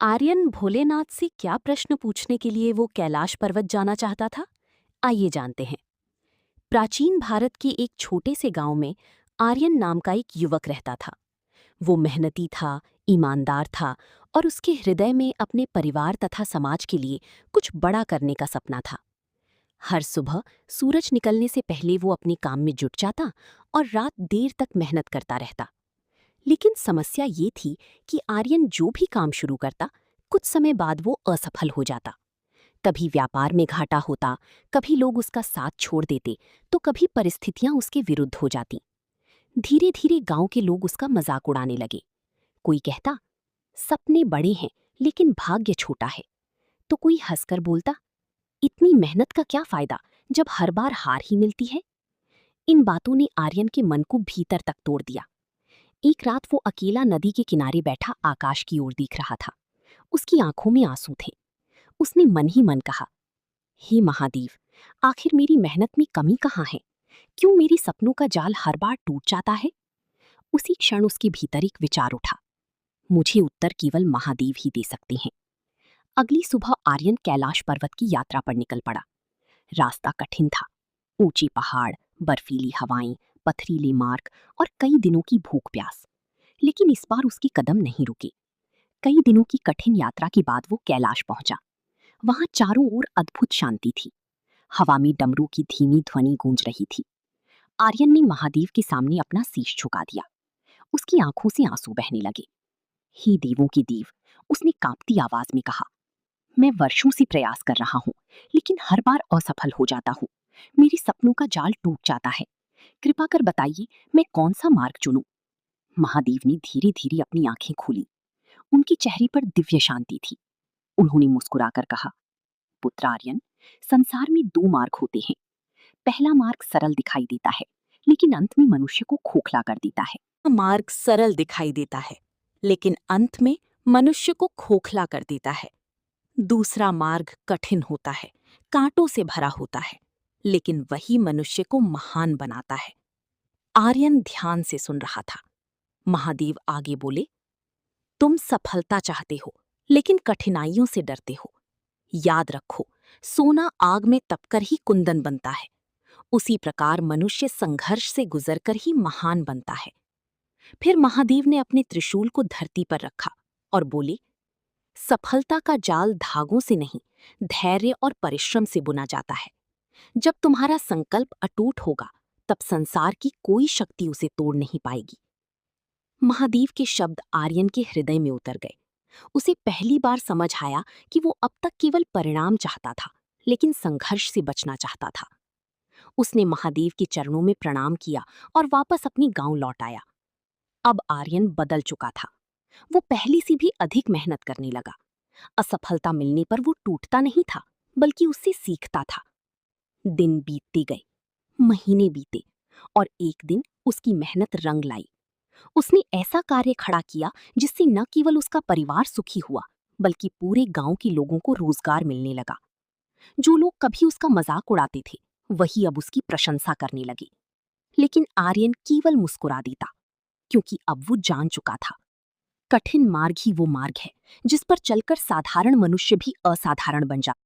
आर्यन भोलेनाथ से क्या प्रश्न पूछने के लिए वो कैलाश पर्वत जाना चाहता था? आइए जानते हैं। प्राचीन भारत के एक छोटे से गांव में आर्यन नाम का एक युवक रहता था। वो मेहनती था, ईमानदार था और उसके हृदय में अपने परिवार तथा समाज के लिए कुछ बड़ा करने का सपना था। हर सुबह सूरज निकलने से पहले वो अपने काम में जुट जाता और रात देर तक मेहनत करता रहता। लेकिन समस्या ये थी कि आर्यन जो भी काम शुरू करता, कुछ समय बाद वो असफल हो जाता। कभी व्यापार में घाटा होता, कभी लोग उसका साथ छोड़ देते, तो कभी परिस्थितियां उसके विरुद्ध हो जाती। धीरे धीरे गांव के लोग उसका मजाक उड़ाने लगे। कोई कहता, सपने बड़े हैं लेकिन भाग्य छोटा है। तो कोई हंसकर बोलता, इतनी मेहनत का क्या फायदा जब हर बार हार ही मिलती है। इन बातों ने आर्यन के मन को भीतर तक तोड़ दिया। एक रात वो अकेला नदी के किनारे बैठा आकाश की ओर देख रहा था। उसकी आंखों में आंसू थे। उसने मन ही मन कहा, हे महादेव, आखिर मेरी मेहनत में कमी कहाँ है? क्यों मेरी सपनों का जाल हर बार टूट जाता है? उसी क्षण उसके भीतर एक विचार उठा, मुझे उत्तर केवल महादेव ही दे सकते हैं। अगली सुबह आर्यन कैलाश पर्वत की यात्रा पर निकल पड़ा। रास्ता कठिन था। ऊंचे पहाड़, बर्फीली हवाएं, पथरीले मार्ग और कई दिनों की भूख प्यास। लेकिन इस बार उसके कदम नहीं रुके। कई दिनों की कठिन यात्रा के बाद वो कैलाश पहुंचा। वहां चारों ओर अद्भुत शांति थी। हवा में डमरू की धीमी ध्वनि गूंज रही थी। आर्यन ने महादेव के सामने अपना शीश झुका दिया। उसकी आंखों से आंसू बहने लगे। हे देवों के देव, उसने कांपती आवाज में कहा, मैं वर्षों से प्रयास कर रहा हूं, लेकिन हर बार असफल हो जाता हूं। मेरे सपनों का जाल टूट जाता है। कृपा कर बताइए, मैं कौन सा मार्ग चुनूं? महादेव ने धीरे धीरे अपनी आंखें खोली। उनके चेहरे पर दिव्य शांति थी। उन्होंने मुस्कुराकर कहा, पुत्र आर्यन, संसार में दो मार्ग होते हैं। पहला मार्ग सरल दिखाई देता है, लेकिन अंत में मनुष्य को खोखला कर देता है। मार्ग सरल दिखाई देता है, लेकिन अंत में मनुष्य को खोखला कर देता है। दूसरा मार्ग कठिन होता है, कांटों से भरा होता है, लेकिन वही मनुष्य को महान बनाता है। आर्यन ध्यान से सुन रहा था। महादेव आगे बोले, तुम सफलता चाहते हो, लेकिन कठिनाइयों से डरते हो। याद रखो, सोना आग में तपकर ही कुंदन बनता है। उसी प्रकार मनुष्य संघर्ष से गुजरकर ही महान बनता है। फिर महादेव ने अपने त्रिशूल को धरती पर रखा और बोले, सफलता का जाल धागों से नहीं, धैर्य और परिश्रम से बुना जाता है। जब तुम्हारा संकल्प अटूट होगा, तब संसार की कोई शक्ति उसे तोड़ नहीं पाएगी। महादेव के शब्द आर्यन के हृदय में उतर गए। उसे पहली बार समझ आया कि वो अब तक केवल परिणाम चाहता था, लेकिन संघर्ष से बचना चाहता था। उसने महादेव के चरणों में प्रणाम किया और वापस अपनी गांव लौट आया। अब आर्यन बदल चुका था। वो पहले से भी अधिक मेहनत करने लगा। असफलता मिलने पर वो टूटता नहीं था, बल्कि उससे सीखता था। दिन बीतते गए, महीने बीते, और एक दिन उसकी मेहनत रंग लाई। उसने ऐसा कार्य खड़ा किया जिससे न केवल उसका परिवार सुखी हुआ, बल्कि पूरे गांव के लोगों को रोजगार मिलने लगा। जो लोग कभी उसका मजाक उड़ाते थे, वही अब उसकी प्रशंसा करने लगे। लेकिन आर्यन केवल मुस्कुरा देता, क्योंकि अब वो जान चुका था, कठिन मार्ग ही वो मार्ग है जिस पर चलकर साधारण मनुष्य भी असाधारण बन जाता।